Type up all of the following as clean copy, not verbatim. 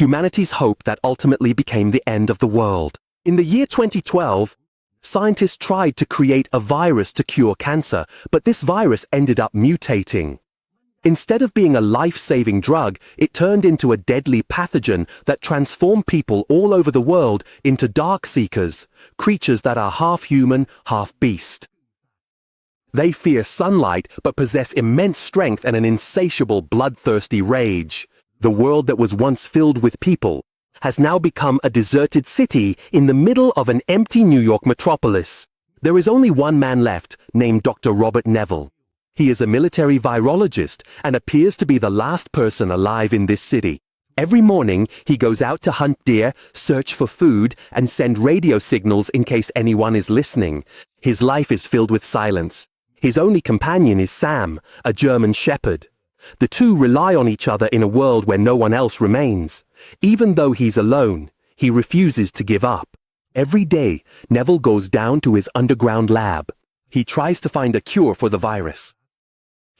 humanity's hope that ultimately became the end of the world. In the year 2012, scientists tried to create a virus to cure cancer, but this virus ended up mutating. Instead of being a life-saving drug, it turned into a deadly pathogen that transformed people all over the world into Darkseekers, creatures that are half human, half beast. They fear sunlight but possess immense strength and an insatiable, bloodthirsty rage. The world that was once filled with people has now become a deserted city in the middle of an empty New York metropolis. There is only one man left, named Dr. Robert Neville. He is a military virologist and appears to be the last person alive in this city. Every morning, he goes out to hunt deer, search for food, and send radio signals in case anyone is listening. His life is filled with silence. His only companion is Sam, a German shepherd. The two rely on each other in a world where no one else remains. Even though he's alone, he refuses to give up. Every day, Neville goes down to his underground lab. He tries to find a cure for the virus.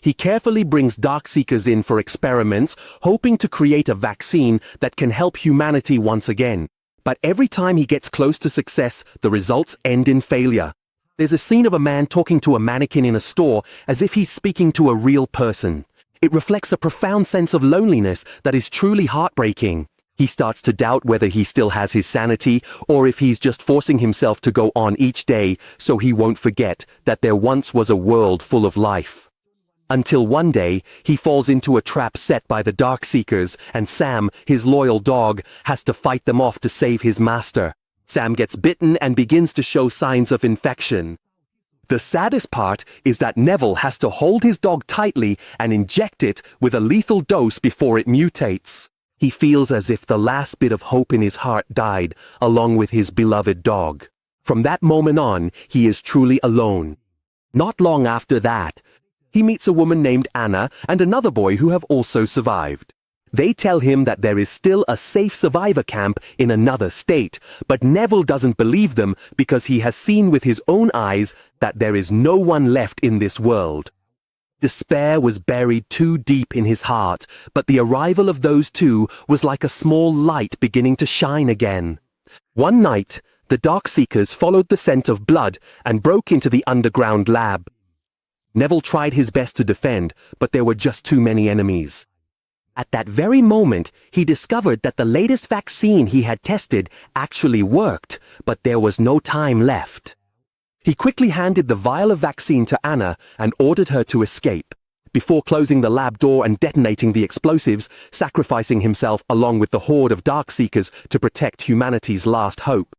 He carefully brings Darkseekers in for experiments, hoping to create a vaccine that can help humanity once again. But every time he gets close to success, the results end in failure. There's a scene of a man talking to a mannequin in a store as if he's speaking to a real person. It reflects a profound sense of loneliness that is truly heartbreaking. He starts to doubt whether he still has his sanity or if he's just forcing himself to go on each day so he won't forget that there once was a world full of life. Until one day, he falls into a trap set by the Darkseekers, and Sam, his loyal dog, has to fight them off to save his master. Sam gets bitten and begins to show signs of infection. The saddest part is that Neville has to hold his dog tightly and inject it with a lethal dose before it mutates. He feels as if the last bit of hope in his heart died, along with his beloved dog. From that moment on, he is truly alone. Not long after that, he meets a woman named Anna and another boy who have also survived. They tell him that there is still a safe survivor camp in another state, but Neville doesn't believe them because he has seen with his own eyes that there is no one left in this world. Despair was buried too deep in his heart, but the arrival of those two was like a small light beginning to shine again. One night, the Darkseekers followed the scent of blood and broke into the underground lab. Neville tried his best to defend, but there were just too many enemies. At that very moment, he discovered that the latest vaccine he had tested actually worked, but there was no time left. He quickly handed the vial of vaccine to Anna and ordered her to escape, before closing the lab door and detonating the explosives, sacrificing himself along with the horde of Darkseekers to protect humanity's last hope.